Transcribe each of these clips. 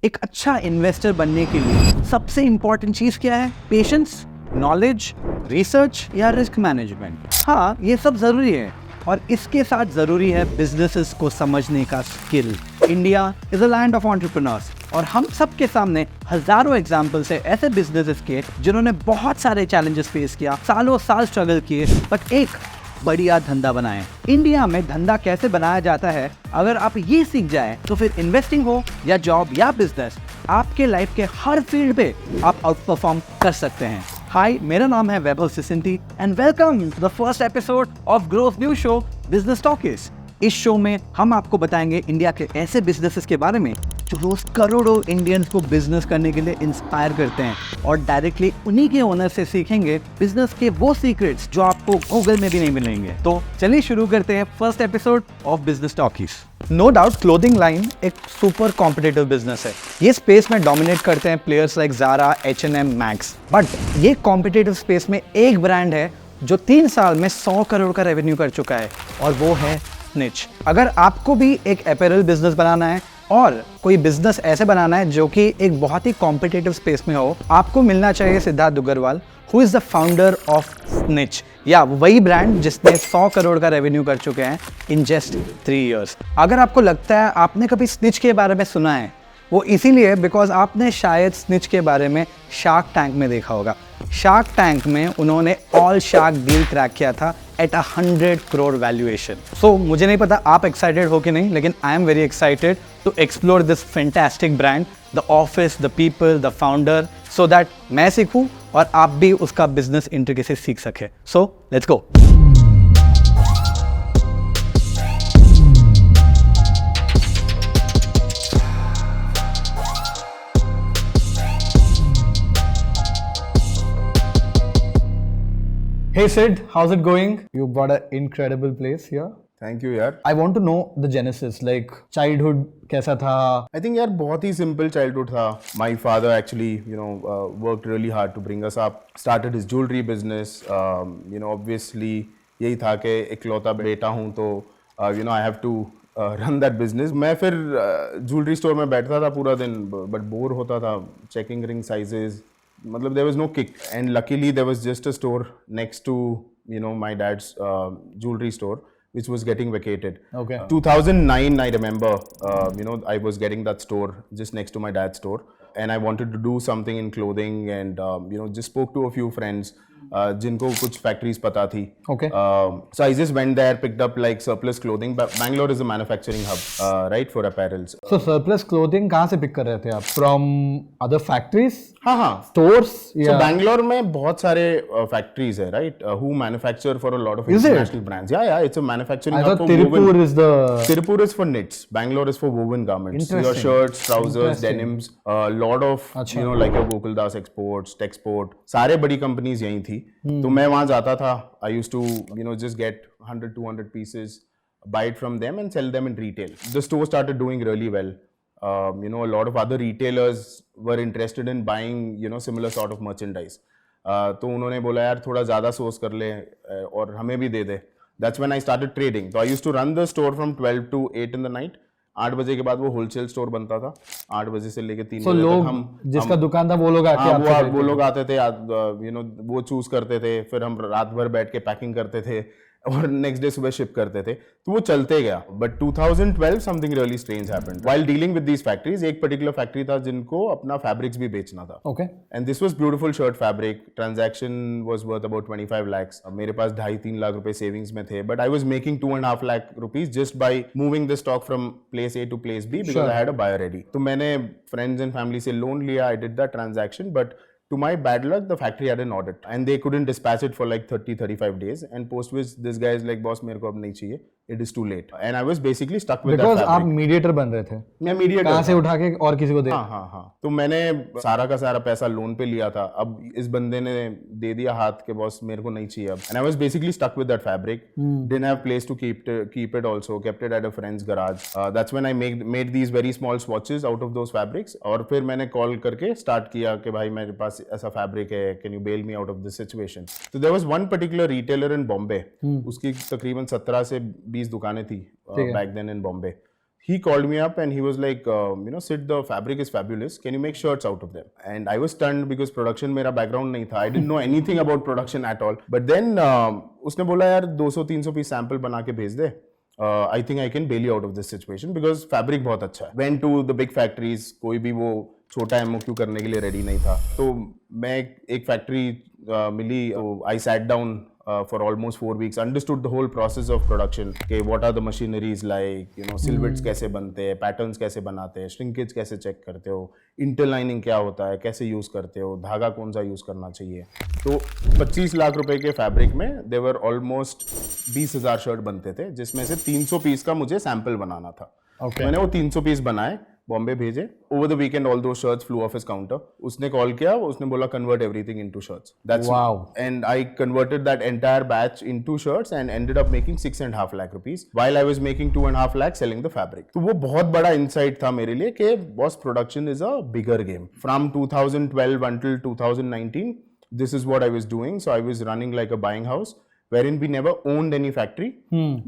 एक अच्छा इन्वेस्टर बनने के लिए सबसे इंपॉर्टेंट चीज क्या है? पेशेंस, नॉलेज, रिसर्च या रिस्क मैनेजमेंट। हाँ, ये सब जरूरी है और इसके साथ जरूरी है बिजनेसेस को समझने का skill. India is a land of entrepreneurs और हम सबके सामने हजारों एग्जाम्पल्स है ऐसे बिजनेसेस के जिन्होंने बहुत सारे चैलेंजेस फेस किया, सालों साल स्ट्रगल किए, बट एक बढ़िया धंधा बनाए। इंडिया में धंधा कैसे बनाया जाता है, अगर आप ये सीख जाए तो फिर इन्वेस्टिंग हो या जॉब या बिजनेस, आपके लाइफ के हर फील्ड पे आप आउट परफॉर्म कर सकते हैं। हाय, मेरा नाम है Vaibhav Sisinty and welcome to the first episode of growth news show business talkies. इस शो में हम आपको बताएंगे इंडिया के ऐसे बिजनेसेस के बारे में जो रोज करोड़ों इंडियंस को बिजनेस करने के लिए इंस्पायर करते हैं और डायरेक्टली उन्हीं के ओनर से सीखेंगे बिजनेस के वो सीक्रेट्स जो आपको गूगल में भी नहीं मिलेंगे। तो चलिए शुरू करते हैं first episode of Business Talkies. No doubt clothing line एक सुपर कॉम्पिटिटिव बिजनेस है। ये स्पेस में डोमिनेट करते हैं players like Zara, H&M, Max. But ये कॉम्पिटिटिव स्पेस में एक ब्रांड है जो 3 साल में 100 करोड़ का रेवेन्यू कर चुका है और वो है स्निच। अगर आपको भी एक अपैरल बिजनेस बनाना है और कोई बिजनेस ऐसे बनाना है जो कि एक बहुत ही कॉम्पिटिटिव स्पेस में हो, आपको मिलना चाहिए Siddharth Duggalwal, who is the founder of Snitch, या वही ब्रांड जिसने 100 करोड़ का रेवेन्यू कर चुके हैं इन जस्ट 3 इयर्स। अगर आपको लगता है आपने कभी स्निच के बारे में सुना है, वो इसीलिए बिकॉज आपने शायद स्निच के बारे में शार्क टैंक में देखा होगा। शार्क टैंक में उन्होंने ऑल शार्क डील क्रैक किया था एट 100 करोड़ वैल्यूएशन। सो मुझे नहीं पता आप एक्साइटेड हो कि नहीं, लेकिन I am very excited to explore this fantastic brand, the office, the people, the founder, so that मैं सीखूं और आप भी उसका बिजनेस इंट्रिकेसी सीख सके। So let's go. Hey Sid, how's it going? You bought an incredible place here. Thank you यार। I want to know the genesis, like childhood कैसा था? आई थिंक यार बहुत ही सिंपल चाइल्डहुड था। My father actually worked really hard to bring us up, started his jewellery business. Obviously यही था कि इकलौता बेटा हूँ तो I have to run that business. मैं फिर ज्वेलरी स्टोर में बैठता था पूरा दिन, बट बोर होता था, चेकिंग रिंग साइजेस, मतलब there was no kick, and luckily there was just a store next to my dad's jewelry store which was getting vacated. Okay. 2009 I remember, I was getting that store just next to my dad's store and I wanted to do something in clothing and just spoke to a few friends जिनको कुछ factories पता थी. Okay. So I just went there, picked up like surplus clothing. Bangalore is a manufacturing hub, right, for apparels. So surplus clothing कहाँ से pick कर रहे थे आप? From other factories? हाँ Stores? So Bangalore में बहुत सारे factories है, right, who manufacture for a lot of international brands. Yeah, it's a manufacturing hub for Tirupur woven. is the... Tirupur is for knits. Bangalore is for woven garments. So your shirts, trousers, denims, a lot of like your Gokuldas exports, Texport, सारे बड़ी companies यहीं थी. तो मैं वहाँ जाता था. I used to just get 100-200 pieces, buy it from them and sell them in retail. The store started doing really well. A lot of other retailers were interested in buying similar sort of merchandise. तो उन्होंने बोला यार थोड़ा ज़्यादा source कर ले और हमें भी दे दे. That's when I started trading. So I used to run the store from 12 to 8 in the night. 8 बजे के बाद वो होलसेल स्टोर बनता था, 8 बजे से लेके 3 बजे तक हम जिसका दुकान था वो लोग आके वो लोग आते थे, वो चूज करते थे, फिर हम रात भर बैठ के पैकिंग करते थे और नेक्स्ट डे सुबह शिप करते थे, तो वो चलते गया. But 2012 something really strange happened while dealing with these factories. एक पर्टिकुलर फैक्ट्री था जिनको अपना फैब्रिक्स भी बेचना था. Okay. And this was beautiful shirt fabric. Transaction was worth about 25 lakhs. मेरे पास 2.5-3 लाख रुपए सेविंग्स में थे, but I was making 2.5 lakh rupees just by moving the stock from place A to place B because I had a buyer ready. तो मैंने friends and family से loan लिया. I did that transaction, but to my bad luck, the factory had an audit and they couldn't dispatch it for like 30-35 days. And post which this guy is like, boss, मेरे को अब नहीं चाहिए. It is too late. And I was basically stuck with Because that fabric. आप mediator बन रहे थे. मैं मीडिएटर कहाँ से उठा के और किसी को दे? हाँ. तो मैंने सारा का सारा पैसा लोन पे लिया था. अब इस बंदे ने दे दिया हाथ के, बॉस मेरे को नहीं चाहिए अब. And I was basically stuck with that fabric. Didn't have place to keep it also. Kept it at a friend's garage. That's when I made these very small swatches out of those fabrics. और फिर मैंने call करके start किया कि भाई मेरे पास ऐसा fabric है, can you bail me out of this situation? So there was one particular retailer in Bombay. उसकी तकरीबन 17 से 20 दुकानें थी back then in Bombay. he called me up and he was like, Sid, the fabric is fabulous. Can you make shirts out of them? And I was stunned because production मेरा background नहीं था. I didn't know anything about production at all. But then उसने बोला यार 200-300 piece sample बना के भेज दे. I think I can bail you out of this situation because fabric बहुत अच्छा है. Went to the big factories. कोई भी वो छोटा MOQ करने के लिए ready नहीं था. तो मैं एक factory milli. I sat down for almost 4 weeks, understood the whole process of production. Okay, what are the machineries like? Silhouettes कैसे बनते हैं, patterns कैसे बनाते हैं, shrinkage कैसे check करते हो, interlining क्या होता है, कैसे use करते हो, धागा कौन सा use करना चाहिए. तो 25 लाख रुपए के फैब्रिक में there were almost 20,000 शर्ट बनते थे, जिसमें से 300 पीस का मुझे सैंपल बनाना था. Okay. मैंने वो 300 पीस बनाए, बॉम्बे भेजे. Over the weekend all those shirts flew off his counter. उसने कॉल किया, उसने बोला convert everything into shirts. That's wow. And I converted that entire batch into shirts and ended up making 6.5 lakh rupees while I was making 2.5 lakh selling the fabric. तो वो बहुत बड़ा insight था मेरे लिए कि boss production is a bigger game. From 2012 until 2019 this is what I was doing. So I was running like a buying house wherein we never owned any factory,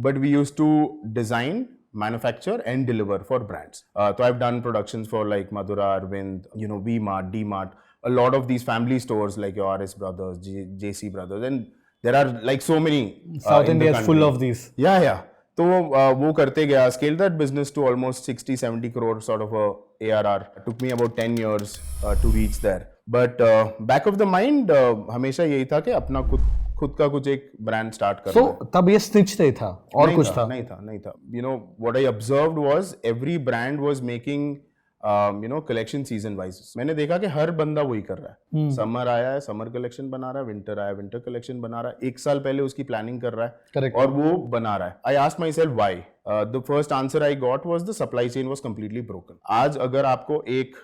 but we used to design, manufacture and deliver for brands. So I've done productions for like Madura, Arvind, V-Mart, D-Mart, a lot of these family stores like your RS Brothers, JC Brothers, and there are like so many. South India is full of these. Yeah. तो वो करते गया, scaled that business to almost 60-70 crore sort of a ARR. It took me about 10 years to reach there. But back of the mind हमेशा यही था कि अपना खुद का कुछ एक ब्रांड स्टार्ट करना. So तब ये स्टिच नहीं था और कुछ था? नहीं था. What I observed was every brand was making collection season wise. मैंने देखा कि हर बंदा वही कर रहा है. समर आया है, समर कलेक्शन बना रहा है. विंटर आया, विंटर कलेक्शन बना रहा है. 1 साल पहले उसकी प्लानिंग कर रहा है. Correct. और वो बना रहा है. I asked my self why. The first answer I got was the supply chain was completely broken. आज अगर आपको एक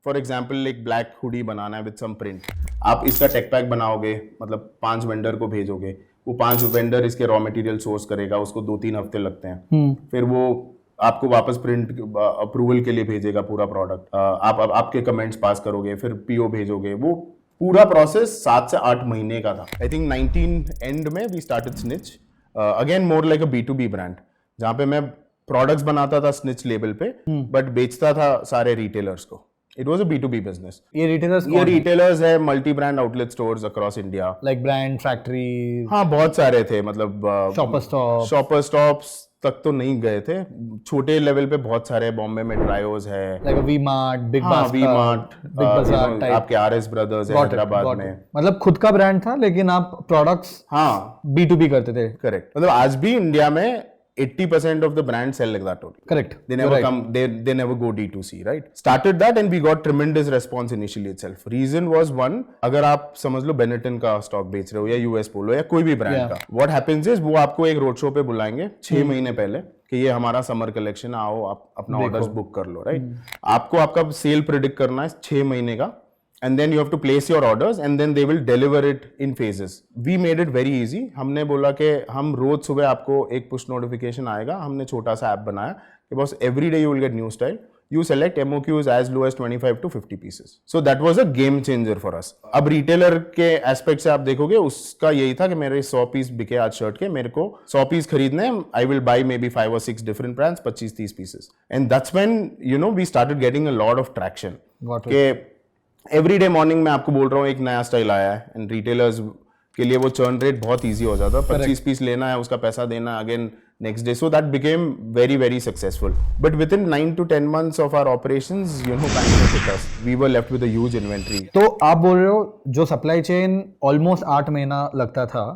फॉर एग्जाम्पल एक ब्लैक हुडी बनाना है विद सम प्रिंट, आप इसका टेक पैक बनाओगे, मतलब 5 वेंडर को भेजोगे, वो 5 वेंडर इसके रॉ मटेरियल सोर्स करेगा, उसको 2-3 हफ्ते लगते हैं. फिर वो आपको वापस प्रिंट अप्रूवल के लिए भेजेगा पूरा प्रोडक्ट. आपके कमेंट्स पास करोगे, फिर पीओ भेजोगे. वो पूरा प्रोसेस 7 से 8 महीने का था. आई थिंक 19 एंड में we started Snitch, again more like a B2B brand, जहाँ पे मैं प्रोडक्ट्स बनाता था स्निच लेवल पे, बट बेचता था सारे रिटेलर्स को. It was a B2B business. ये retailers है multi brand outlet stores across India, like brand factory. हाँ, बहुत सारे थे. मतलब शॉपर स्टॉप्स तक तो नहीं गए थे. छोटे लेवल पे बहुत सारे. बॉम्बे में ट्रायोज है, लाइक V-Mart, बिग बाजार, आपके RS ब्रदर्स है हैदराबाद में. मतलब खुद का ब्रांड था लेकिन आप प्रोडक्ट्स B2B करते थे. करेक्ट. मतलब आज भी इंडिया में 80% of the brands sell like that only. Correct. They never come. They never go D2C, right? Started that and we got tremendous response initially itself. Reason was one, अगर आप समझ लो Benetton का stock बेच रहे हो या US Polo या कोई भी ब्रांड का, what happens is वो आपको एक रोड शो पे बुलाएंगे 6 महीने पहले कि ये हमारा समर कलेक्शन, आओ आप अपना ऑर्डर्स बुक कर लो, राइट? आपको आपका सेल प्रेडिक्ट करना है 6 महीने का. And then you have to place your orders and then they will deliver it in phases. We made it very easy. हमने बोला कि हम रोज सुबह आपको एक पुश नोटिफिकेशन आएगा. हमने छोटा सा ऐप बनाया कि बस every day you will get new style. You select MOQs as low as 25 to 50 pieces. So that was a game changer for us. अब retailer के एस्पेक्ट से आप देखोगे, उसका यही था कि मेरे 100 पीस बिके आज शर्ट के, मेरे को 100 पीस खरीदने, I will buy maybe 5 or 6 different brands, 25-30 pieces. And that's when we started getting a lot of traction. कि एवरी डे मॉर्निंग में आपको बोल रहा हूँ एक नया स्टाइल आया है, एंड रिटेलर्स के लिए वो चर्न रेट बहुत इजी हो जाता है. 25 पीस लेना है, उसका पैसा देना again next day. So that became very, very successful. But within 9 to 10 months of our operations, pandemic hit us. We were left with a huge inventory. तो आप बोल रहे हो जो सप्लाई चेन ऑलमोस्ट 8 महीना लगता था,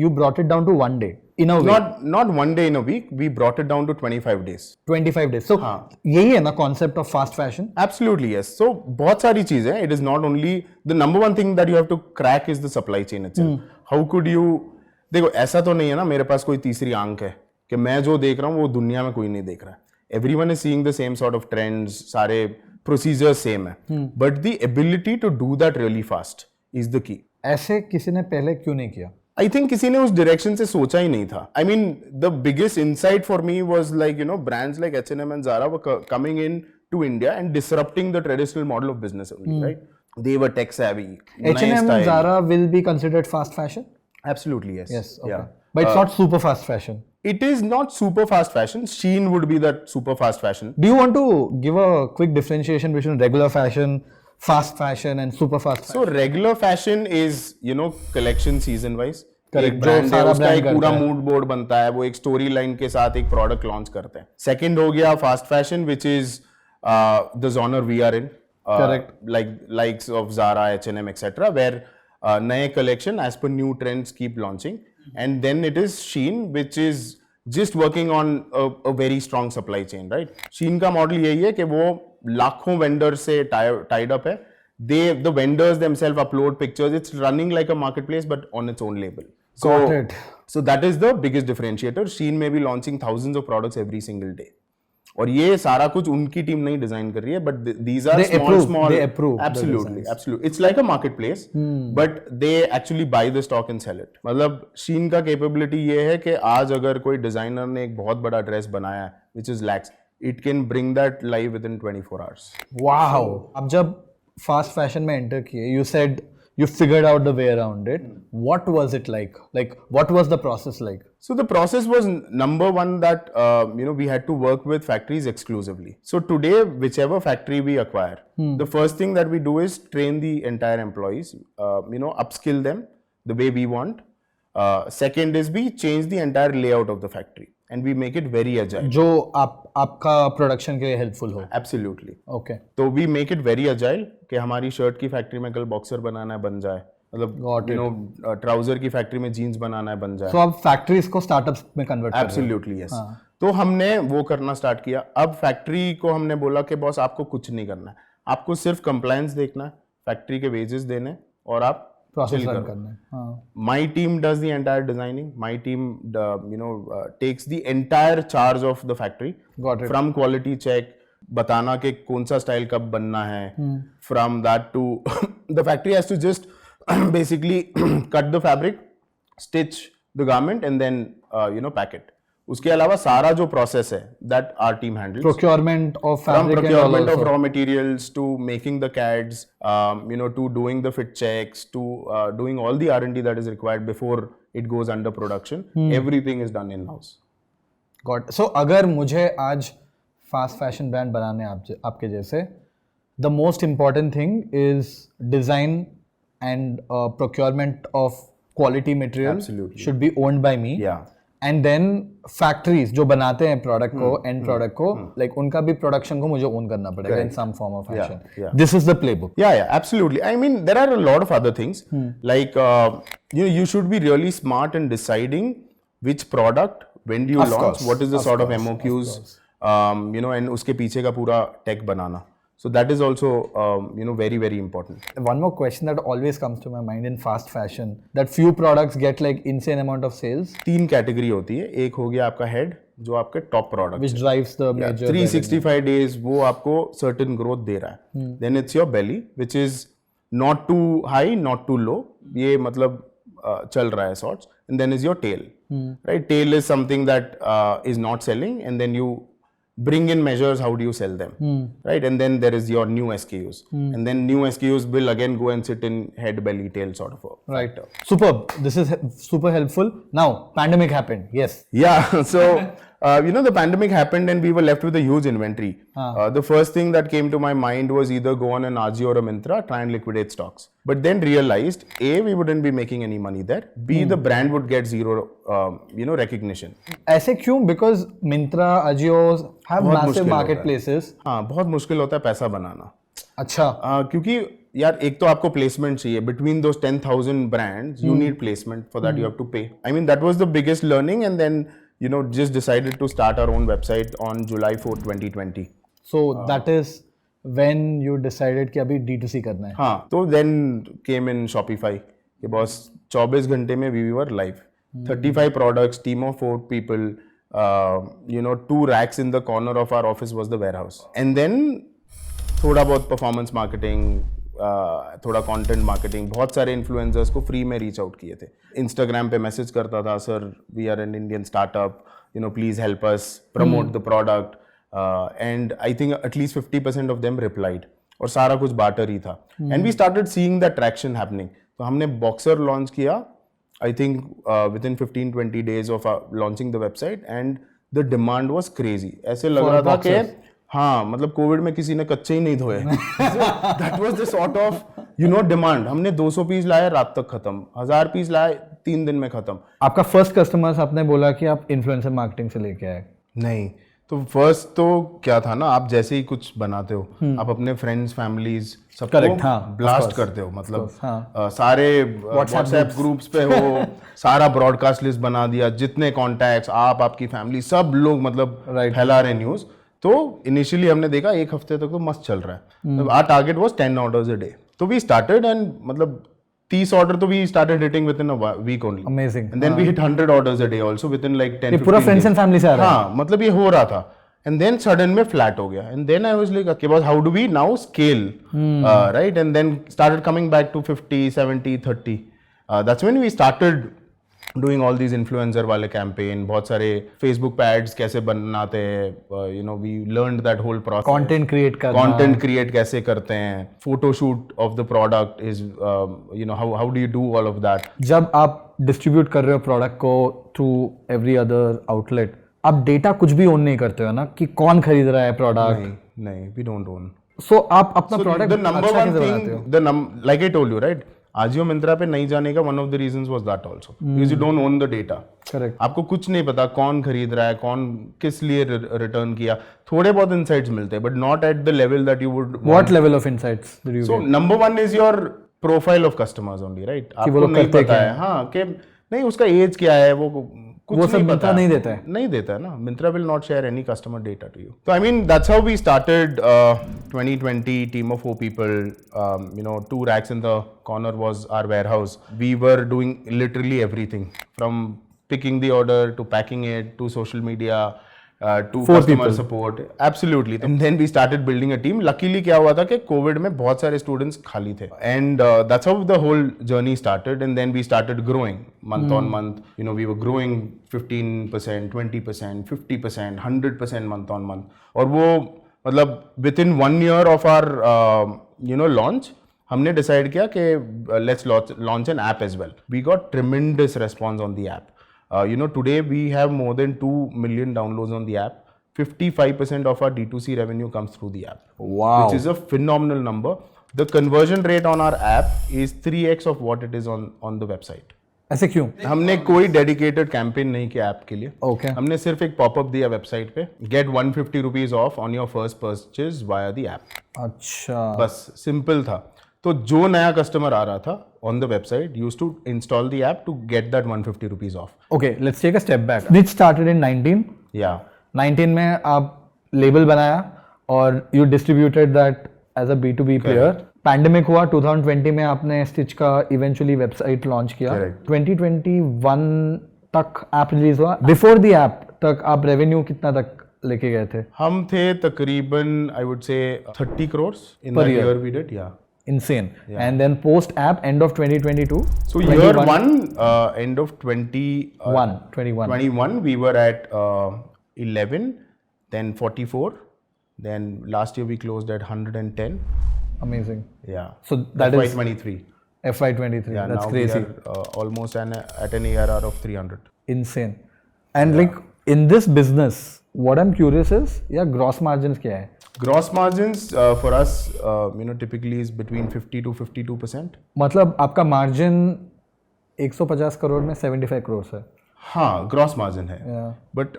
you brought it down to 1 day in a week. Not 1 day in a week. We brought it down to 25 days. 25 days. So यही है ना concept of fast fashion? Absolutely yes. So बहुत सारी चीजें. It is not only the number one thing that you have to crack is the supply chain itself. How could you? देखो ऐसा तो नहीं है ना मेरे पास कोई तीसरी आंख है कि मैं जो देख रहा हूँ वो दुनिया में कोई नहीं देख रहा है. Everyone is seeing the same sort of trends, सारे procedures same है. But the ability to do that really fast is the key. ऐसे किसी ने पहले क्यों नहीं किया? I think किसी ने उस direction से सोचा ही नहीं था. I mean, the biggest insight for me was like, brands like H&M and Zara were coming in to India and disrupting the traditional model of business only, right? They were tech savvy. H&M and Zara will be considered fast fashion? Absolutely, yes. Yes, okay. Yeah. But it's not super fast fashion. It is not super fast fashion. Shein would be that super fast fashion. Do you want to give a quick differentiation between regular fashion, fast fashion and super fast fashion? So regular fashion is, collection season wise. Correct. एक brand है, सारा उसका brand एक पूरा करता है। Mood board बनता है, वो एक स्टोरी लाइन के साथ एक प्रोडक्ट लॉन्च करते हैं. सेकंड हो गया fast fashion, which is the genre we are in. Correct. Likes of Zara, H&M, etc., where नए collection as per new trends keep launching. And then it is Shein, which is just working on a very strong supply chain, right? Shein का model यही है कि वो लाखों vendors से tied up है. The vendors themselves upload pictures. It's running like a marketplace, but on its own label. Got it. So that is the biggest differentiator. Shein may be launching thousands of products every single day. और ये सारा कुछ उनकी team नहीं design कर रही है, but these are small. They approve. Absolutely. It's like a marketplace, but they actually buy the stock and sell it. मतलब Shein का capability ये है कि आज अगर कोई डिजाइनर ने एक बहुत बड़ा ड्रेस बनाया है, which is lakhs, it can bring that live within 24 hours. Wow. अब जब fast fashion में enter किए, you said you figured out the way around it. What was it like? Like, what was the process like? So the process was number one that we had to work with factories exclusively. So today, whichever factory we acquire, the first thing that we do is train the entire employees, upskill them the way we want. Second is we change the entire layout of the factory and we make it very agile. जो आपका production के लिए helpful हो. Absolutely. Okay. तो we make it very agile कि हमारी shirt की factory में कल बॉक्सर बनाना है बन जाए, मतलब ट्राउजर की फैक्ट्री में जीन्स बनाना है बन जाए. So अब फैक्ट्रीज को स्टार्टअप्स में कन्वर्ट कर रहे हो. Absolutely yes. तो हमने वो करना स्टार्ट किया. अब फैक्ट्री को हमने बोला कि बॉस आपको कुछ नहीं करना है, आपको सिर्फ कंप्लायंस देखना है, फैक्ट्री के वेजेस देने और आप प्रोसेस रन करना है. हाँ. My team does the entire designing. My team, takes the entire charge of the factory. Got it. From quality check, बताना कि कौन सा स्टाइल कब बनना है. From that to the factory has to just basically cut the fabric, stitch the garment, and then pack it. उसके अलावा सारा जो प्रोसेस है that our team handles. Procurement of From fabric procurement and of raw materials to making the CADs, to doing the fit checks, to doing all the R&D that is required before it goes under production. Everything is done in-house. Got. So अगर मुझे आज fast fashion brand बनाने आपके जैसे, the most important thing is design and procurement of quality material Absolutely. should be owned by me. Yeah. And then factories जो बनाते हैं product को, एंड प्रोडक्ट को, लाइक उनका भी प्रोडक्शन को मुझे ओन करना पड़ेगा in some form of fashion. This is the playbook. Yeah, absolutely. I mean, there are a lot of other things. Like, you should be really smart in deciding which product, when do you launch, course, what is the sort of MOQs, and उसके पीछे का पूरा tech banana. So that is also, very, very important. One more question that always comes to my mind in fast fashion, that few products get like insane amount of sales, 3 category होती है. एक हो गया आपका head, जो आपके top product, which drives the major 365 days वो आपको certain growth दे रहा है. Then it's your belly, which is not too high, not too low. ये मतलब चल रहा है sorts. And then is your tail. Right? Tail is something that is not selling, and then you bring in measures, how do you sell them, right? And then there is your new SKUs, and then new SKUs will again go and sit in head, belly, tail sort of a right. Superb. This is super helpful. Now pandemic happened. Yes. Yeah. So the pandemic happened and we were left with a huge inventory. The first thing that came to my mind was either go on an Ajio or a Myntra, try and liquidate stocks. But then realized, A, we wouldn't be making any money there. B, the brand would get zero, recognition. ऐसे क्यों? Because Myntra, Ajio have massive marketplaces. हाँ, बहुत मुश्किल होता है पैसा बनाना. अच्छा. क्योंकि यार एक तो आपको प्लेसमेंट चाहिए. Between those 10,000 brands, you need placement. For that, you have to pay. I mean, that was the biggest learning, and then just decided to start our own website on July 4, 2020. So that is when you decided कि अभी D2C करना है. हाँ, तो then came in Shopify. कि boss 24 घंटे में we were live. 35 products, team of 4 people, 2 racks in the corner of our office was the warehouse. And then थोड़ा बहुत performance marketing, थोड़ा कंटेंट मार्केटिंग, बहुत सारे इन्फ्लुएंसर्स को फ्री में रीच आउट किए थे. इंस्टाग्राम पे मैसेज करता था, sir we are an Indian startup, please help us promote the product, and I think at least 50% of them replied, और सारा कुछ बाटर ही था. And we started seeing the traction happening. तो हमने बॉक्सर लॉन्च किया I think within 15-20 days of launching the website, and the demand was crazy. ऐसे लग रहा था कि हाँ मतलब कोविड में किसी ने कच्चे ही नहीं धोए. That was the sort of demand. हमने 200 पीस लाए रात तक खत्म, 1000 पीस लाए 3 दिन में खत्म. आपका फर्स्ट कस्टमर्स आपने बोला कि आप इन्फ्लुएंसर मार्केटिंग से लेके आए. नहीं, तो फर्स्ट तो क्या था ना, आप जैसे ही कुछ बनाते हो आप अपने फ्रेंड्स फैमिलीज सबको ब्लास्ट करते हो, मतलब सारे व्हाट्सएप ग्रुप्स पे हो, सारा ब्रॉडकास्ट लिस्ट बना दिया, जितने कॉन्टैक्ट्स आप आपकी फैमिली सब लोग मतलब फैला रहे न्यूज. तो इनिशियली हमने देखा एक हफ्ते तक तो मस्त चल रहा है. Our target was 10 orders a day. तो वी स्टार्टेड एंड मतलब 30 ऑर्डर तो we started hitting within a week only. Amazing. And then we hit 100 orders a day also within like 10 पूरा फ्रेंड्स एंड फैमिली से आ रहा है. हाँ मतलब ये हो रहा था. And then sudden में flat हो गया. And then I was like, okay, how do we now scale, right? And then started coming back to 50, 70, 30. That's when we started doing all these influencer वाले campaign. बहुत सारे Facebook पे ads कैसे बनाते हैं. We learned that whole process. Content create करना. Content create कैसे करते हैं. Photo shoot of the product is, how do you do all of that? जब आप distribute कर रहे हो product को through every other outlet, आप डेटा कुछ भी ओन नहीं करते हो ना कि कौन खरीद रहा है प्रोडक्ट. नहीं, we don't own. So आप अपना product the number one thing, like I told you, right? Ajio Myntra पे नहीं जाने का one of the reasons was that also, because you don't own the data. Correct. आपको कुछ नहीं पता कौन खरीद रहा है, कौन किस लिए रिटर्न किया. थोड़े बहुत insights मिलते हैं, but not at the level that you would want. What level of insights did you So get? number one is your profile of customers only, right? आपको नहीं पता है हाँ कि नहीं उसका एज क्या है, वो सब मिंत्रा नहीं देता है. नहीं देता है ना. Myntra will not share any customer data to you. So I mean that's how we started 2020, team of 4 people. 2 racks in the corner was our warehouse. We were doing literally everything from picking the order to packing it to social media to customer support. Absolutely. And then we started building a team. Luckily क्या हुआ था कि Covid में बहुत सारे students खाली थे. And that's how the whole journey started. And then we started growing month on month. We were growing 15%, 20%, 50%, 100% month on month. और वो मतलब within 1 year of our launch हमने decide किया कि let's launch an app as well. We got tremendous response on the app. Today we have more than 2 million downloads on the app. 55% of our D2C revenue comes through the app. Wow. Which is a phenomenal number. The conversion rate on our app is 3x of what it is on the website. ऐसे क्यों? हमने कोई dedicated campaign नहीं किया app के लिए. Okay. हमने सिर्फ एक पॉपअप दिया वेबसाइट पे, get 150 rupees off on your first purchase via the app. अच्छा. बस सिंपल था. तो जो नया कस्टमर आ रहा था on the website used to install the app to get that 150 rupees off. Okay, let's take a step back. This started in 19. Yeah. 19 में आप लेबल बनाया और you distributed that as a B2B player. Pandemic हुआ 2020 में, आपने stitch का eventually website launch किया. 2021 तक ऐप रिलीज हुआ. बिफोर द ऐप तक आप रेवेन्यू कितना तक लेके गए थे? हम थे तकरीबन I would say 30 crores in the year we did. Yeah. Insane. Yeah. And then post app end of 2022. So year 1 end of 21 we were at 11, then 44, then last year we closed at 110. Amazing. Yeah. So that FY is 23. FY23. Yeah, that's now crazy. We are almost at an ARR of 300. Insane. And like in this business, what I'm curious is, gross margins क्या है? Gross margins for us, typically is between 50 to 52%. मतलब आपका margin 150 crore में 75 करोड़ है. हाँ, gross margin है. Yeah. But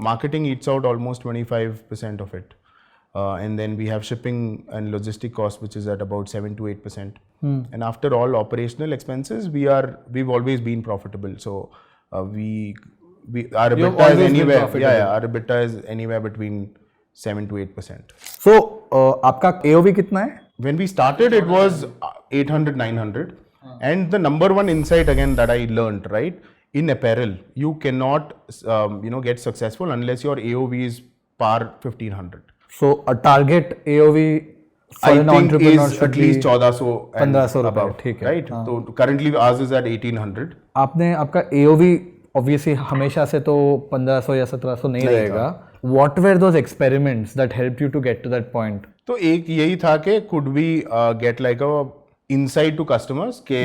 marketing eats out almost 25% of it. And then we have shipping and logistic cost, which is at about 7 to 8%. And after all operational expenses, we've always been profitable. So our EBITDA is anywhere. Our EBITDA is anywhere between 7 to 8%. So आपका AOV कितना है? When we started, it was 800, 900. And the number one insight again that I learned, right? In apparel, you cannot, get successful unless your AOV is par 1500. So a target AOV for an entrepreneur is at least 1400 and above, ठीक है. right? So currently ours is at 1800. आपने आपका AOV obviously हमेशा से तो 1500 या 1700 नहीं रहेगा. What were those experiments that helped you to get to that point? तो एक यही था कि could we get like a insight to customers के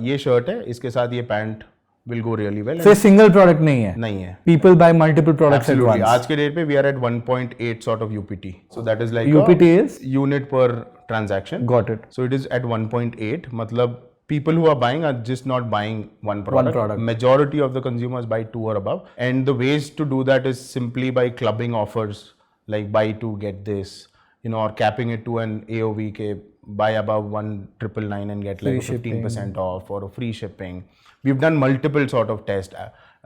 ये शर्ट है, इसके साथ ये pant will go really well. So single product नहीं है. नहीं है. People buy multiple products at once. आज के डेट पे we are at 1.8 sort of UPT. So that is like UPT is unit per transaction. Got it. So it is at 1.8. मतलब people who are buying are just not buying one product. Majority of the consumers buy 2 or above. And the ways to do that is simply by clubbing offers like buy 2 get this, you know, or capping it to an AOV ke buy above 1,999 and get like 15% off or a free shipping. We've done multiple sort of tests.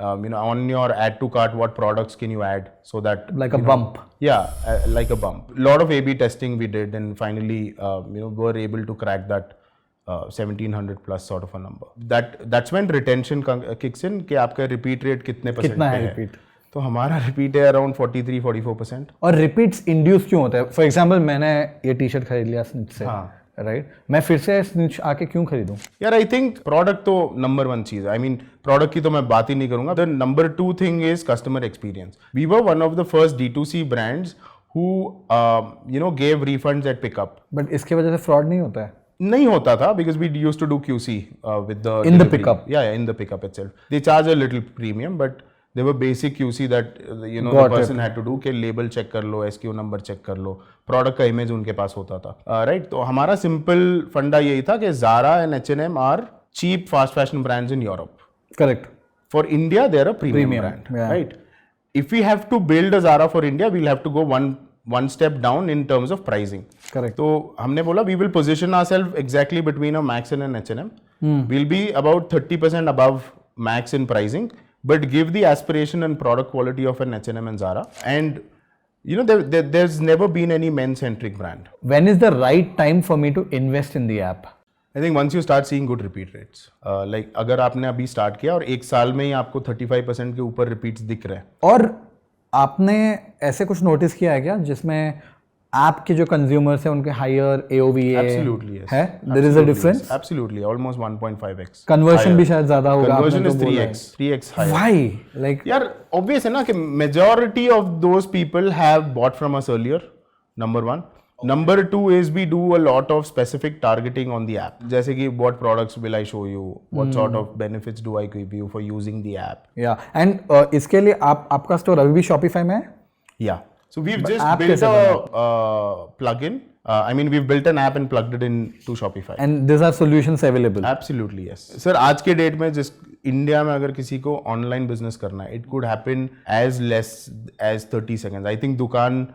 You know, on your add to cart, what products can you add so that like a bump? Yeah, like a bump. Lot of A/B testing we did, and finally, you know, were able to crack that 1,700 plus sort of a number. That's when retention kicks in. कि आपका repeat rate कितने % कितना है है? repeat? तो हमारा repeat है around 43-44%. और repeats induce क्यों होता है? For example, मैंने ये टी-शर्ट खरीद लिया स्निच से. हाँ. राइट मैं फिर से स्निच आके क्यों खरीदूं? यार आई थिंक प्रोडक्ट तो नंबर 1 चीज है. आई मीन प्रोडक्ट की तो मैं बात ही नहीं करूंगा. The number 2 thing is customer experience. We were one of the first D2C brands who you know gave refunds at pickup. But इसके वजह से फ्रॉड नहीं होता है? नहीं होता था because we used to do QC with the in the pickup. Yeah, in the pickup itself. They charge a little premium, but there were basic QC that you know Got the person had to do. कि label check कर लो, SKU number check कर लो, product का image उनके पास होता था. Right तो हमारा simple फंडा यही था कि Zara and H&M are cheap fast fashion brands in Europe. Correct. For India, they are a premium brand. Yeah. Right. If we have to build a Zara for India, we'll have to go one step down in terms of pricing. Correct. तो हमने बोला we will position ourselves exactly between a Max and an H&M. We'll be about 30% above Max in pricing, but give the aspiration and product quality of an H&M and Zara. And you know there's never been any men-centric brand. When is the right time for me to invest in the app? I think once you start seeing good repeat rates. Like अगर आपने अभी start किया और 1 साल में ही आपको 35% के ऊपर repeats दिख रहे हैं. और आपने ऐसे कुछ नोटिस किया है क्या जिसमें ऐप के जो कंज्यूमर्स हैं उनके हायर AOVA Absolutely, yes. है? There is a difference? Yes. Absolutely, almost 1.5x. Conversion भी शायद ज़्यादा होगा. Conversion is 3x higher. Why? Like यार obvious है ना कि majority of those people have bought from us earlier. Number 1. Number 2 is we do a lot of specific targeting on the app. जैसे कि what products will I show you? What sort of benefits do I give you for using the app? Yeah. And इसके लिए आपका store अभी भी Shopify में है? Yeah. So we've just built a plugin. I mean, we've built an app and plugged it into Shopify. And these are solutions available. Absolutely, yes. Sir, आज के date में जिस इंडिया में अगर किसी को ऑनलाइन बिजनेस करना है, it could happen as less as 30 seconds. I think दुकान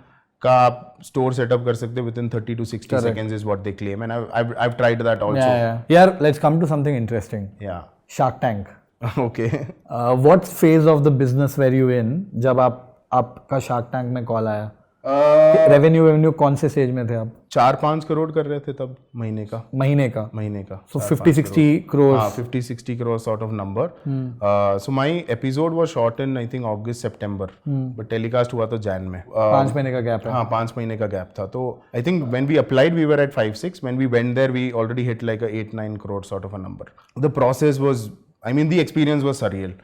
का आप स्टोर सेटअप कर सकते हैं within 30 to 60 seconds is what they claim, and I've tried that also. Yeah. Let's come to something interesting. Yeah. Shark Tank. Okay. What phase of the business were you in जब आपका Shark Tank में call आया? Revenue कौन से stage में थे आप? 4-5 करोड़ कर रहे थे तब महीने का. So 50-60 crores. 50-60 crores sort of number. So my episode was shot in I think August September, but telecast हुआ तो Jan में. 5 महीने का गैप है. हाँ 5 महीने का गैप था. तो I think when we applied we were at 5-6. When we went there we already hit like a 8-9 crore sort of a number. The process was, I mean the experience was surreal.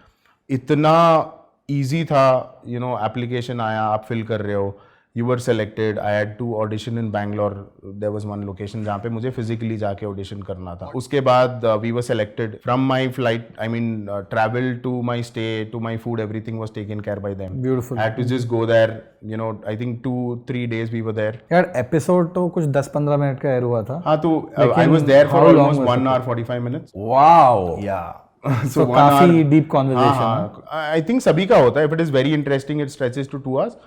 इतना easy था, you know, application आया, आप fill कर रहे हो. You were selected. I had to audition in Bangalore. There was one location जहाँ पे मुझे physically जाके audition करना था. उसके बाद we were selected. From my flight, I mean travel to my stay to my food, everything was taken care by them. Beautiful. I had to just go there. You know, I think 2-3 days we were there. यार episode तो कुछ 10-15 minute का air हुआ था. हाँ तो I was there for almost 1 hour 45 minutes. Wow. Yeah. So काफी deep conversation. हाँ, I think सभी का होता है. If it is very interesting, it stretches to 2 hours.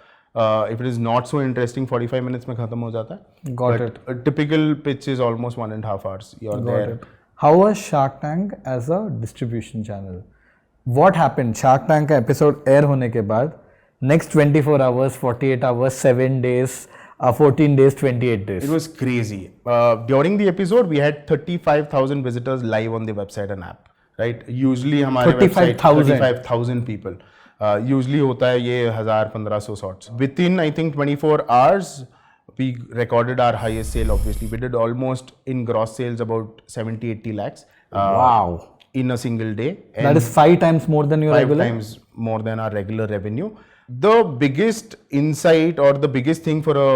If it is not so interesting, 45 minutes में खत्म हो जाता है. Got it. A typical pitch is almost 1.5 hours. You're there. It. How was Shark Tank as a distribution channel? What happened? Shark Tank का episode air होने के बाद next 24 hours, 48 hours, 7 days, 14 days, 28 days. It was crazy. During the episode, we had 35,000 visitors live on the website and app. Right? Usually हमारे website 35,000 people. Usually होता है ये 1,000-1,500 shots. Within I think 24 hours, we recorded our highest sale. Obviously, we did almost in gross sales about 70-80 lakhs. Wow! In a single day. And that is 5 times more than your 5 regular. 5 times more than our regular revenue. The biggest insight or the biggest thing for a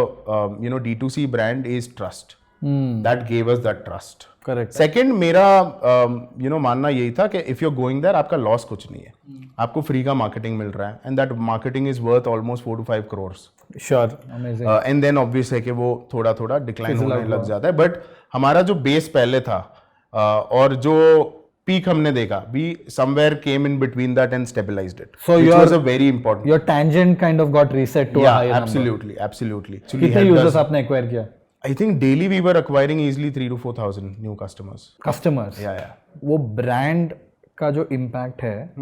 you know D2C brand is trust. That gave us that trust. Correct. Second, मेरा मानना यही था कि if you're going there, आपका loss कुछ नहीं है, आपको फ्री का मार्केटिंग मिल रहा है, and that marketing is worth almost 4 to 5 crores. Sure, amazing. And then obvious है कि वो थोड़ा थोड़ा डिक्लाइन होने लग जाता है, बट हमारा जो बेस पहले था और जो पीक हमने देखा, we somewhere came in between that and stabilized it. So which was a very important. Your tangent kind of got reset to a higher absolutely, number. Absolutely. कितने users आपने acquire किया? I think daily we were acquiring easily 3 to 4,000 new customers. Customers. Yeah. वो brand का जो impact है,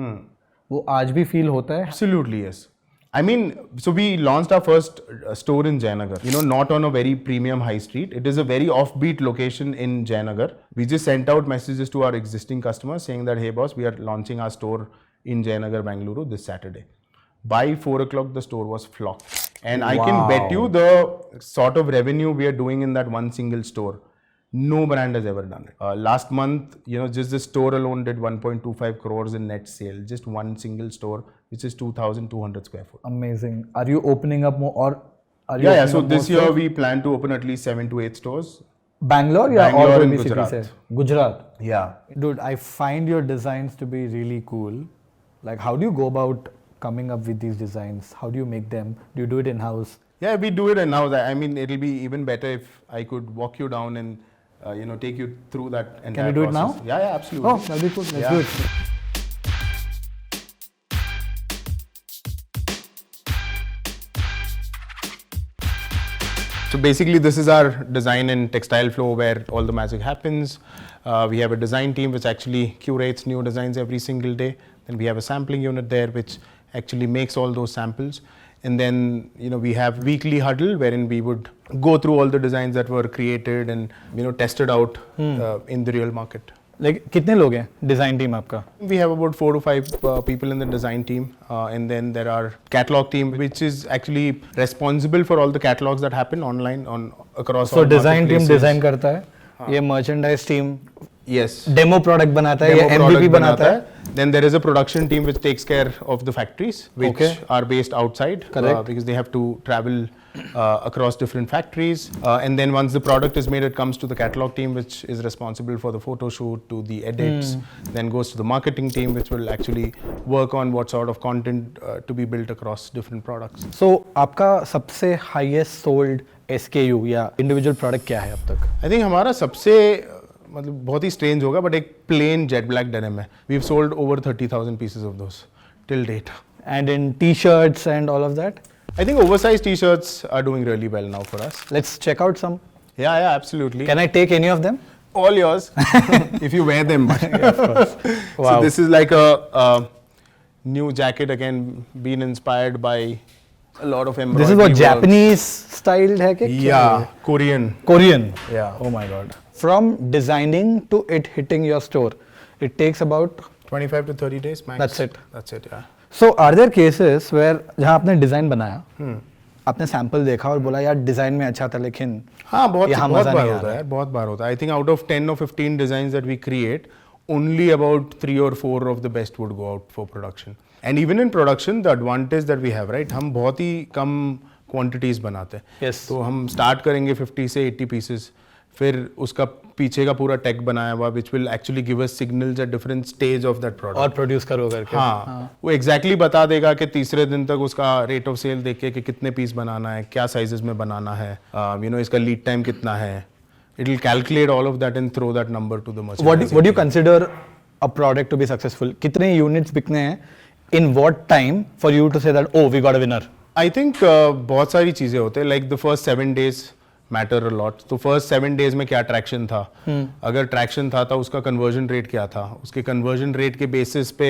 वो आज भी feel होता है? Absolutely, yes. I mean, so we launched our first store in Jayanagar. Not on a very premium high street. It is a very offbeat location in Jayanagar. We just sent out messages to our existing customers saying that, hey boss, we are launching our store in Jayanagar, Bengaluru this Saturday. By 4 o'clock, the store was flocked. And I can bet you the sort of revenue we are doing in that one single store, no brand has ever done it. Last month, just the store alone did 1.25 crores in net sale. Just one single store, which is 2,200 square foot. Amazing. Are you opening up more or are you? Yeah. So this year we plan to open at least 7 to 8 stores. Bangalore, Bangalore or and cities Gujarat. है? Gujarat. Yeah. Dude, I find your designs to be really cool. Like, how do you go about coming up with these designs? How do you make them? Do you do it in house? Yeah, we do it in-house. I mean, it'll be even better if I could walk you down and take you through that entire process. Can we do it now? Yeah, absolutely. Oh, that'll be cool. Let's do it. So basically, this is our design and textile flow where all the magic happens. We have a design team which actually curates new designs every single day. Then we have a sampling unit there which actually makes all those samples. And then, we have weekly huddle wherein we would go through all the designs that were created and, tested out in the real market. Like, कितने लोग हैं design team आपका? We have about 4 to 5 people in the design team, and then there are catalog team, which is actually responsible for all the catalogs that happen online across. So design team design करता है, ये merchandise team yes demo product बनाता है, ये MVP बनाता है. Then there is a production team which takes care of the factories, which are based outside, because they have to travel across different factories. And then once the product is made, it comes to the catalog team, which is responsible for the photo shoot, to the edits. Then goes to the marketing team, which will actually work on what sort of content to be built across different products. So आपका सबसे highest sold SKU या individual product क्या है अब तक? I think हमारा सबसे मतलब बहुत ही स्ट्रेंज होगा, बट एक प्लेन जेट ब्लैक डेनिम है. We have sold over 30,000 pieces of those till date. And in t-shirts and all of that? I think oversized t-shirts are doing really well now for us. Let's check out some. Yeah, absolutely. Can I take any of them? All yours, if you wear them. Yeah, of course. Wow. So this is like a new jacket, again, been inspired by a lot of embroidery. This is what works. Japanese styled है क्या? Yeah, Korean. Korean. Yeah. Oh my god. From designing to it hitting your store, it takes about 25 to 30 days max. That's it. That's it, yeah. So are there cases where जहाँ आपने design बनाया, आपने sample देखा और बोला यार design में अच्छा था लेकिन हाँ बहुत यहाँ बहुत मजा बार नहीं आ होता रहा है, बहुत बार होता है. I think out of 10 or 15 designs that we create, only about 3 or 4 of the best would go out for production. And even in production, the advantage that we have, right, हम बहुत ही कम quantities बनाते हैं. Yes. तो हम start करेंगे 50 से 80 pieces, फिर उसका पीछे का पूरा टेक बनाया हुआ which will actually give us signals at different stage of that product. और प्रोड्यूस करो करके. हाँ, वो exactly बता देगा कि तीसरे दिन तक उसका रेट ऑफ सेल देख के कि कितने पीस बनाना है, क्या साइजेस में बनाना है, इसका लीड टाइम कितना है. It will calculate all of that and throw that number to the merchandising. What do you consider a product to be successful? कितने units बिकने हैं? In what time for you to say that oh we got a winner? I think बहुत सारी चीजें होते हैं. Like the first 7 days matter a lot. तो first 7 days में क्या ट्रैक्शन था, अगर ट्रैक्शन था तो उसका कन्वर्जन रेट क्या था, उसके कन्वर्जन रेट के बेसिस पे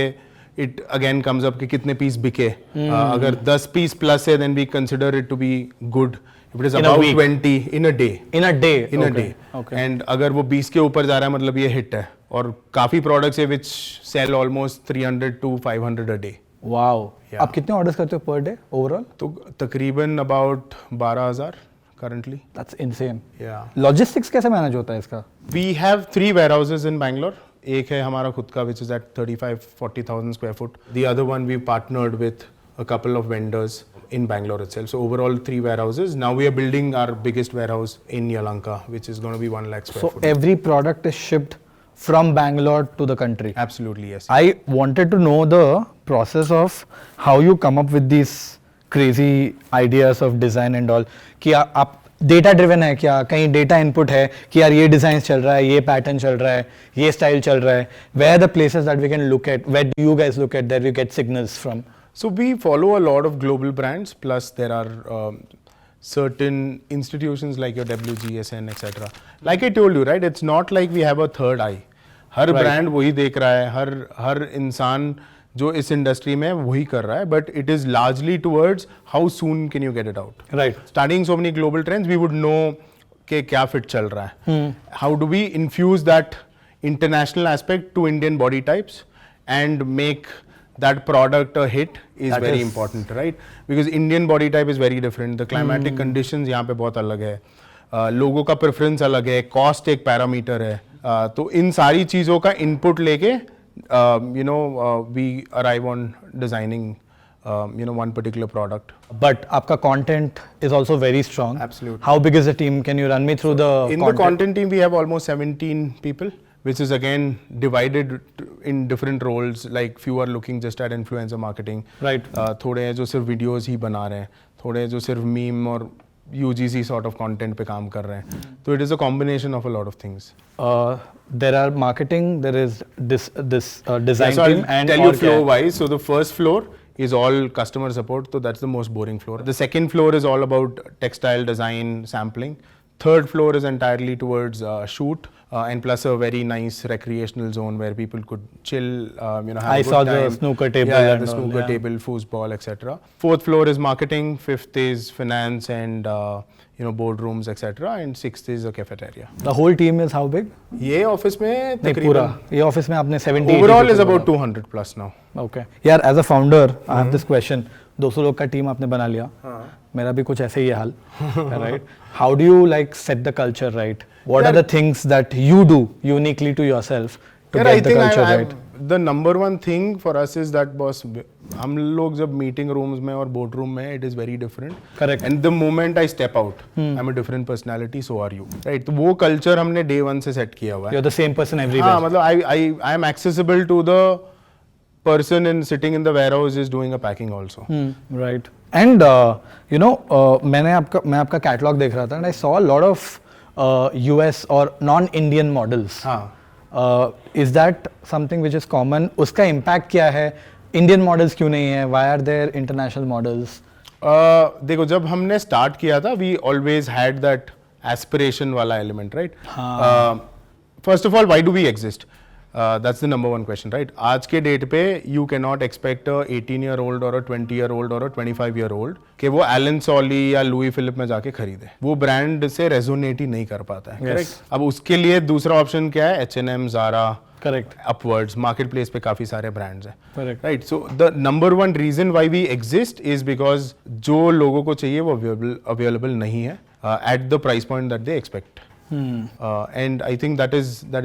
इट अगेन कम्स अप कि कितने पीस बिके. अगर 10 पीस प्लस है then we consider it to be good. If it is about 20 in a day. In a day. And अगर वो 20 के ऊपर जा रहा है मतलब ये हिट है. और काफी प्रोडक्ट्स है which sell almost 300 to 500 a day. Wow. आप कितने ऑर्डर्स करते हो पर डे ओवरऑल? तो तकरीबन about 12,000 currently. That's insane. Yeah. Logistics कैसे मैनेज होता है इसका? We have 3 warehouses in Bangalore. एक है हमारा खुद का which is at 35-40,000 square foot. The other one we partnered with a couple of vendors in Bangalore itself. So overall 3 warehouses. Now we are building our biggest warehouse in Yelahanka, which is going to be 1 lakh square So foot. every product is shipped from Bangalore to the country. Absolutely, yes. I wanted to know the process of how you come up with these crazy ideas of design and all. कि आप data driven है क्या, कहीं data input है कि यार ये design चल रहा है, ये पैटर्न चल रहा है, ये स्टाइल चल रहा है. Where are the places that we can look at, where do you guys look at that we get signals from? So we follow a lot of global brands, plus there are certain institutions like your WGSN, etc. Like I told you, right? It's not like we have a third eye. Her brand वही देख रहा है, हर इंसान जो इस industry में वही कर रहा है, but it is largely towards how soon can you get it out. Right. Starting so many global trends, we would know कि क्या फिट चल रहा है. How do we infuse that international aspect to Indian body types and make that product a hit is That very is- important, right? Because Indian body type is very different. The climatic conditions यहाँ पे बहुत अलग है, लोगों का preference अलग है, cost एक पैरामीटर है. तो इन सारी चीज़ों का इनपुट लेके we arrive on designing one particular product. But आपका content is also very strong. Absolutely. How big is the team? Can you run me through the In the content team, we have almost 17 people, which is again divided in different roles. Like few are looking just at influencer marketing. Right. थोड़े हैं जो सिर्फ videos ही बना रहे हैं, थोड़े हैं जो सिर्फ मीम और UGC sort of content पे काम कर रहे हैं. तो it is a combination of a lot of things. There are marketing, there is this design So I'll team and tell you और क्या flow है? wise. So the first floor is all customer support. So that's the most boring floor. The second floor is all about textile design, sampling. Third floor is entirely towards shoot and plus a very nice recreational zone where people could chill, have I a good saw time. the snooker table Yeah, and the all, snooker yeah. table, foosball, etc. Fourth floor is marketing. Fifth is finance and boardrooms, etc. And sixth is a cafeteria. The whole team is how big? ये office में नहीं पूरा, तकरीबन ये office में आपने 70 overall is about 200 plus now. Okay. यार as a founder I have this question. 200 लोग का टीम आपने बना लिया, मेरा भी कुछ ऐसे ही है हाल, right? How do you like set the culture right? What are the things that you do uniquely to yourself to Yeah, I get the think culture right? the number one thing for us is that boss, हम लोग जब meeting rooms में और board room में, it is very different. Correct. And the moment I step out, I'm a different personality, so are you. Right? तो वो culture हमने day one से set किया हुआ है. You are the same person हाँ, एवरीवेयर. मतलब I am accessible to the person in sitting in the warehouse is doing a packing also. Right. And मैं आपका कैटलॉग देख रहा था and I saw a lot of US और non Indian models. Is that something which is common? उसका impact क्या है? Indian models क्यों नहीं है? Why are there international models? देखो, जब हमने स्टार्ट किया था, we always had that aspiration वाला element, right? First of all, why do we exist? That's the number one question, right? आज के डेट पे you can not expect a 18-year-old और अ 20-year-old और अ 25-year-old कि वो एलन सॉली या लुई फिलिप में जाके खरीदे. वो ब्रांड से रेजोनेट ही नहीं कर पाता है, करेक्ट? अब उसके लिए दूसरा ऑप्शन क्या है? H&M, Zara, correct. Upwards marketplace पे काफी सारे ब्रांड्स हैं, Correct. Right? So the number one reason why we exist is because जो लोगों को चाहिए वो अवेलेबल नहीं है at the price point that they expect. And I think that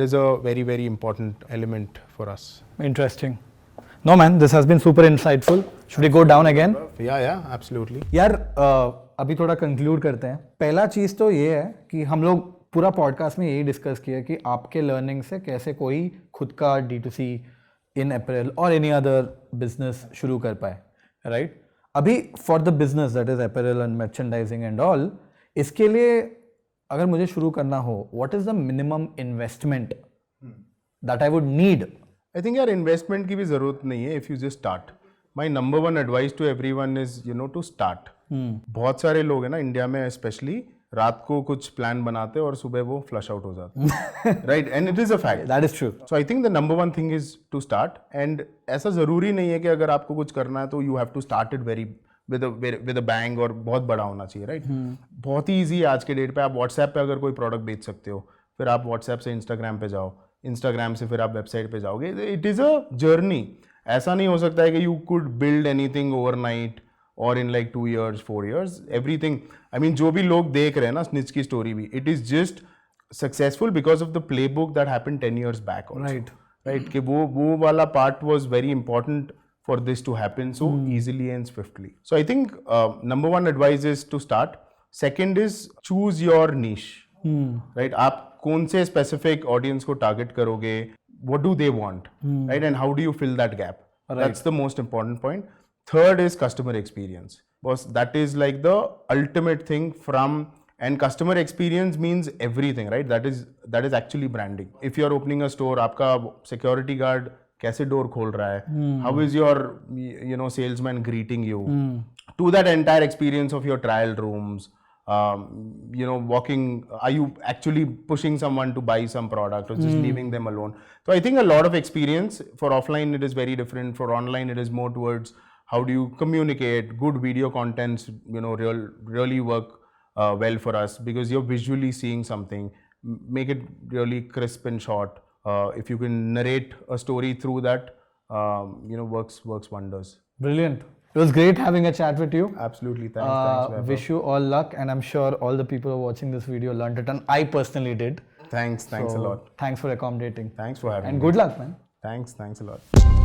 is a very, very important element for us. Interesting. No man, this has been super insightful. Should we go down again? Yeah, absolutely. यार अभी थोड़ा conclude करते हैं. पहला चीज़ तो ये है कि हम लोग पूरा पॉडकास्ट में यही डिस्कस किया कि आपके लर्निंग से कैसे कोई खुद का D2C इन अप्रैल और एनी अदर बिजनेस शुरू कर पाए, राइट? अभी for the business that is April and merchandising and all, इसके लिए अगर मुझे शुरू करना हो, what is the minimum investment that I would need? I think यार इन्वेस्टमेंट की भी जरूरत नहीं है if you just start. My number one advice to everyone is to start. बहुत सारे लोग हैं ना इंडिया में स्पेशली, रात को कुछ प्लान बनाते हैं और सुबह वो फ्लश आउट हो जाते हैं, right? And it is a fact. That is true. So I think the number one thing is to start. And ऐसा जरूरी नहीं है कि अगर आपको कुछ करना है तो you have to start it very with a bang और बहुत बड़ा होना चाहिए, राइट? बहुत ही ईजी है आज के डेट पे. आप व्हाट्सएप पे अगर कोई प्रोडक्ट बेच सकते हो, फिर आप व्हाट्सएप से इंस्टाग्राम पे जाओ, इंस्टाग्राम से फिर आप वेबसाइट पे जाओगे. It is a journey. ऐसा नहीं हो सकता है कि you could build anything overnight और in like 2 years 4 years. Everything, I mean जो भी लोग देख रहे हैं ना स्निच की स्टोरी भी, it is just successful because of the play book that happened 10 years back. Right. Right? कि वो वाला part was very important for this to happen so easily and swiftly. So I think number one advice is to start. Second is choose your niche. Right? आप कौन से specific audience को target करोगे? What do they want? Right? And how do you fill that gap? That's the most important point. Third is customer experience. Because that is like the ultimate thing from, and customer experience means everything, right? That is actually branding. If you are opening a store, आपका security guard कैसे door खोल रहा है, how is your salesman greeting you, to that entire experience of your trial rooms, walking, are you actually pushing someone to buy some product or just leaving them alone? So I think a lot of experience. For offline it is very different, for online it is more towards how do you communicate. Good video contents really work well for us because you're visually seeing something. Make it really crisp and short. If you can narrate a story through that, works wonders. Brilliant. It was great having a chat with you. Absolutely. Thanks. Wish you all luck, and I'm sure all the people who are watching this video learned a ton. I personally did. Thanks a lot. Thanks for accommodating. Thanks for having me. And good luck, man. Thanks a lot.